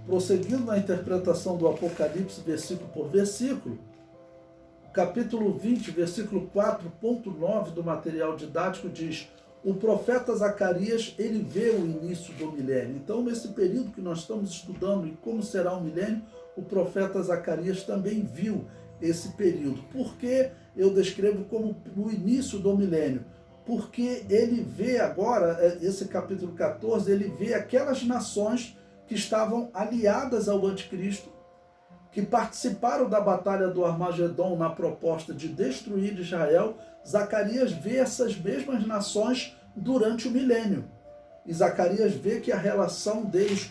prosseguindo na interpretação do Apocalipse, versículo por versículo, capítulo 20, versículo 4.9 do material didático diz: o profeta Zacarias, ele vê o início do milênio. Então, nesse período que nós estamos estudando e como será o milênio, o profeta Zacarias também viu esse período. Por que eu descrevo como o início do milênio? Porque ele vê agora, esse capítulo 14, ele vê aquelas nações que estavam aliadas ao anticristo, que participaram da batalha do Armagedon na proposta de destruir Israel. Zacarias vê essas mesmas nações durante o milênio. E Zacarias vê que a relação deles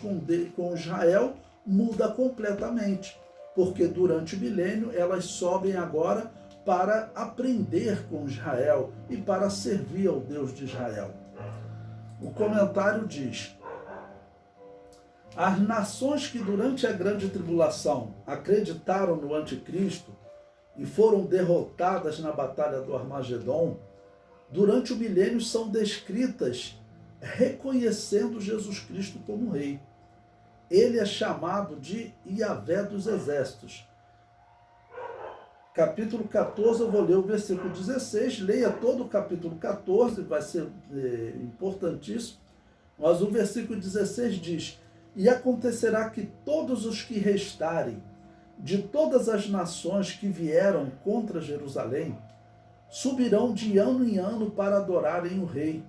com Israel muda completamente, porque durante o milênio elas sobem agora para aprender com Israel e para servir ao Deus de Israel. O comentário diz: as nações que durante a grande tribulação acreditaram no anticristo e foram derrotadas na batalha do Armagedon, durante o milênio são descritas reconhecendo Jesus Cristo como rei. Ele é chamado de Yahvé dos exércitos. Capítulo 14, eu vou ler o versículo 16, leia todo o capítulo 14, vai ser importantíssimo, mas o versículo 16 diz: e acontecerá que todos os que restarem de todas as nações que vieram contra Jerusalém subirão de ano em ano para adorarem o rei,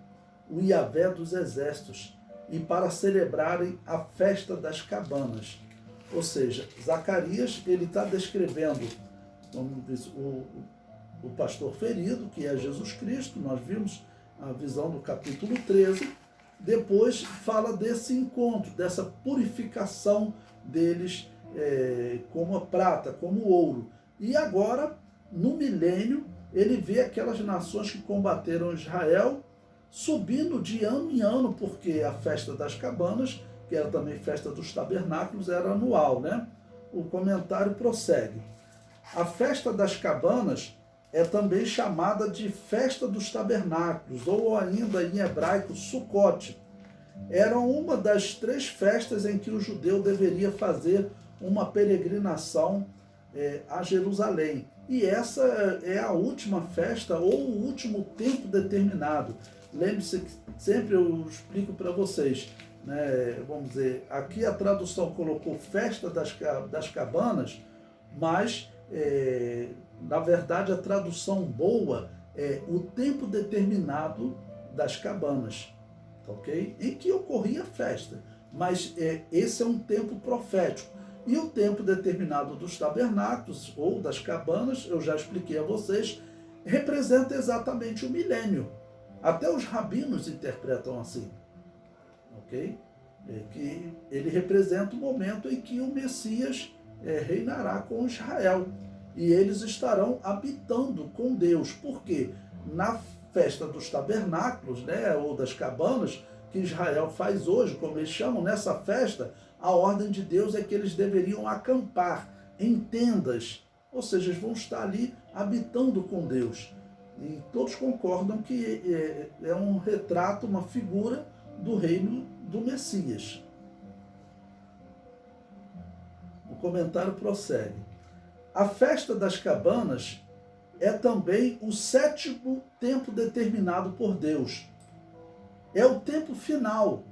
o Yahvé dos exércitos, e para celebrarem a festa das cabanas. Ou seja, Zacarias, ele está descrevendo o pastor ferido, que é Jesus Cristo. Nós vimos a visão do capítulo 13. Depois fala desse encontro, dessa purificação deles como a prata, como o ouro. E agora, no milênio, ele vê aquelas nações que combateram Israel subindo de ano em ano, porque a festa das cabanas, que era também festa dos tabernáculos, era anual, né? O comentário prossegue: a festa das cabanas é também chamada de festa dos tabernáculos, ou ainda em hebraico, Sucote. Era uma das 3 festas em que o judeu deveria fazer uma peregrinação a Jerusalém. E essa é a última festa, ou o último tempo determinado. Lembre-se que sempre eu explico para vocês, né? Vamos dizer, aqui a tradução colocou festa das cabanas, mas na verdade a tradução boa é o tempo determinado das cabanas, ok? Em que ocorria a festa, mas esse é um tempo profético. E o tempo determinado dos tabernáculos ou das cabanas, eu já expliquei a vocês, representa exatamente o milênio. Até os rabinos interpretam assim, ok? Que ele representa o momento em que o Messias reinará com Israel. E eles estarão habitando com Deus. Por quê? Na festa dos tabernáculos, né, ou das cabanas, que Israel faz hoje, como eles chamam, nessa festa, a ordem de Deus é que eles deveriam acampar em tendas. Ou seja, eles vão estar ali habitando com Deus. E todos concordam que é um retrato, uma figura do reino do Messias. O comentário prossegue: a festa das cabanas é também o 7º tempo determinado por Deus. É o tempo final,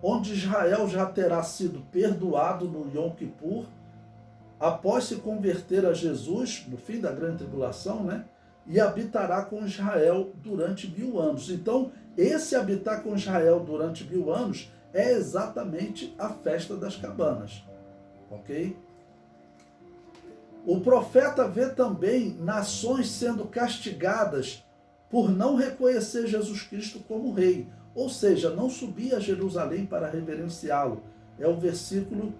onde Israel já terá sido perdoado no Yom Kippur, após se converter a Jesus, no fim da grande tribulação, né? E habitará com Israel durante 1000 anos. Então, esse habitar com Israel durante 1000 anos é exatamente a festa das cabanas, ok? O profeta vê também nações sendo castigadas por não reconhecer Jesus Cristo como rei, ou seja, não subir a Jerusalém para reverenciá-lo. É o versículo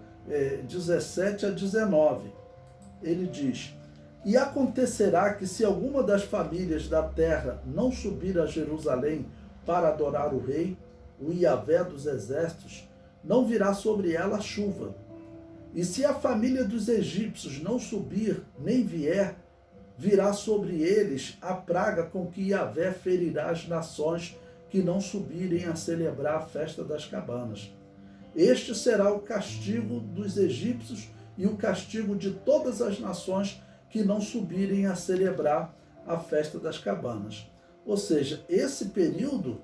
17 a 19. Ele diz: e acontecerá que se alguma das famílias da terra não subir a Jerusalém para adorar o rei, o Yahvé dos exércitos, não virá sobre ela chuva. E se a família dos egípcios não subir, nem vier, virá sobre eles a praga com que Yahvé ferirá as nações que não subirem a celebrar a festa das cabanas. Este será o castigo dos egípcios e o castigo de todas as nações que não subirem a celebrar a festa das cabanas. Ou seja, esse período,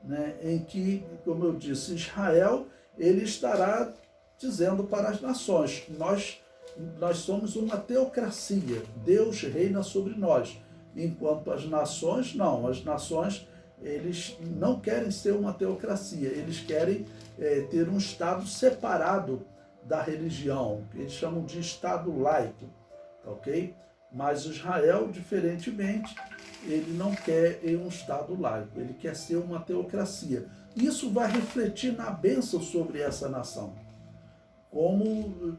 né, em que, como eu disse, Israel, ele estará dizendo para as nações, nós somos uma teocracia, Deus reina sobre nós, enquanto as nações, não, as nações, eles não querem ser uma teocracia, eles querem ter um Estado separado da religião, que eles chamam de Estado laico, ok? Mas Israel, diferentemente, ele não quer um Estado laico, ele quer ser uma teocracia. Isso vai refletir na bênção sobre essa nação. Como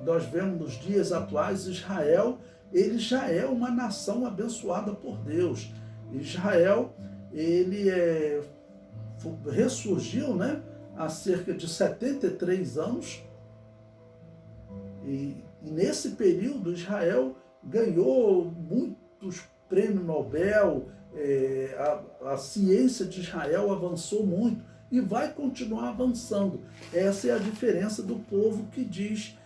nós vemos nos dias atuais, Israel, ele já é uma nação abençoada por Deus. Israel, ele ressurgiu, né, há cerca de 73 anos, e nesse período Israel ganhou muitos prêmios Nobel, a ciência de Israel avançou muito e vai continuar avançando. Essa é a diferença do povo que diz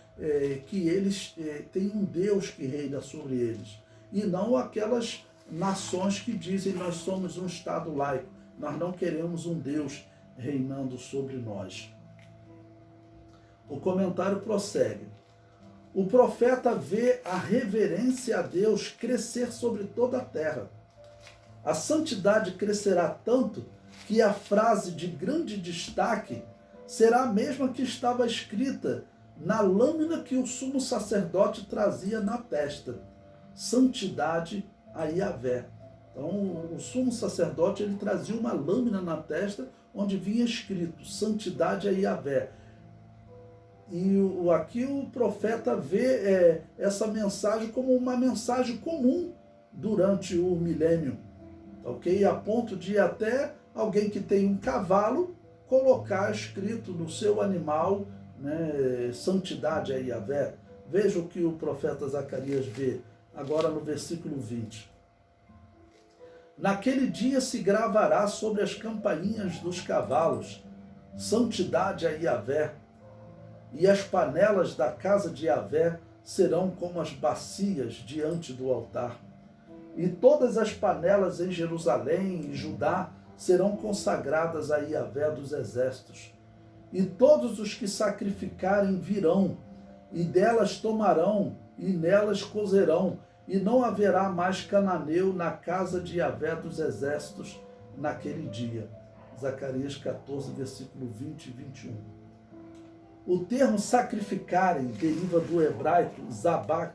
que eles têm um Deus que reina sobre eles, e não aquelas nações que dizem nós somos um Estado laico, nós não queremos um Deus reinando sobre nós. O comentário prossegue. O profeta vê a reverência a Deus crescer sobre toda a terra. A santidade crescerá tanto que a frase de grande destaque será a mesma que estava escrita na lâmina que o sumo sacerdote trazia na testa. Santidade a Yahvé. Então, o sumo sacerdote ele trazia uma lâmina na testa onde vinha escrito santidade a Yahvé. E aqui o profeta vê essa mensagem como uma mensagem comum durante o milênio, ok? A ponto de até alguém que tem um cavalo colocar escrito no seu animal, né, santidade a Yahvé. Veja o que o profeta Zacarias vê agora no versículo 20. Naquele dia se gravará sobre as campainhas dos cavalos, santidade a Yahvé, e as panelas da casa de Yahvé serão como as bacias diante do altar. E todas as panelas em Jerusalém e Judá serão consagradas a Yahvé dos exércitos. E todos os que sacrificarem virão, e delas tomarão, e nelas cozerão, e não haverá mais cananeu na casa de Yahvé dos exércitos naquele dia. Zacarias 14, versículo 20 e 21. O termo sacrificarem deriva do hebraico zabá,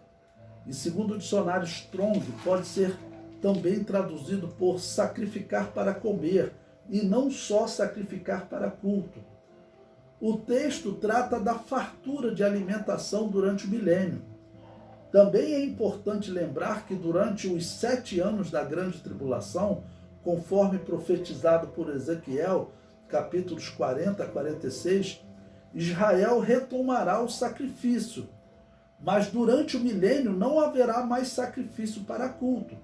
e segundo o dicionário Strong, pode ser também traduzido por sacrificar para comer, e não só sacrificar para culto. O texto trata da fartura de alimentação durante o milênio. Também é importante lembrar que durante os 7 anos da grande tribulação, conforme profetizado por Ezequiel, capítulos 40 a 46, Israel retomará o sacrifício, mas durante o milênio não haverá mais sacrifício para culto,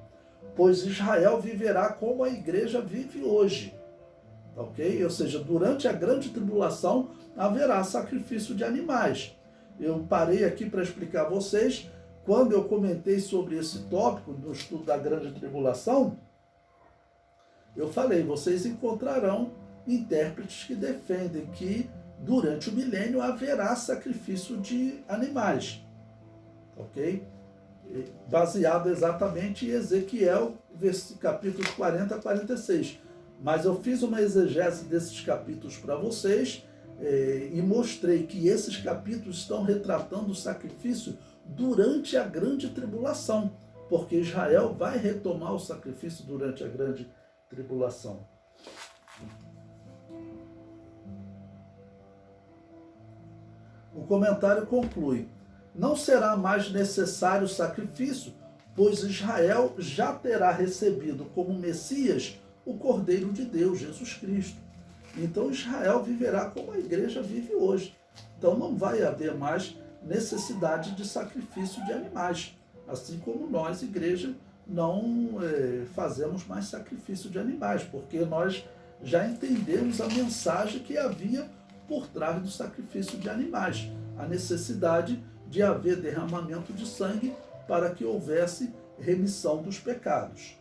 pois Israel viverá como a igreja vive hoje, ok? Ou seja, durante a grande tribulação haverá sacrifício de animais. Eu parei aqui para explicar a vocês, quando eu comentei sobre esse tópico no estudo da grande tribulação, eu falei, vocês encontrarão intérpretes que defendem que durante o milênio haverá sacrifício de animais, ok? Baseado exatamente em Ezequiel, capítulos 40 a 46. Mas eu fiz uma exegese desses capítulos para vocês e mostrei que esses capítulos estão retratando o sacrifício durante a grande tribulação, porque Israel vai retomar o sacrifício durante a grande tribulação. O comentário conclui: não será mais necessário sacrifício, pois Israel já terá recebido como Messias o Cordeiro de Deus, Jesus Cristo. Então Israel viverá como a igreja vive hoje. Então não vai haver mais necessidade de sacrifício de animais, assim como nós, igreja, não fazemos mais sacrifício de animais, porque nós já entendemos a mensagem que havia por trás do sacrifício de animais, a necessidade de haver derramamento de sangue para que houvesse remissão dos pecados.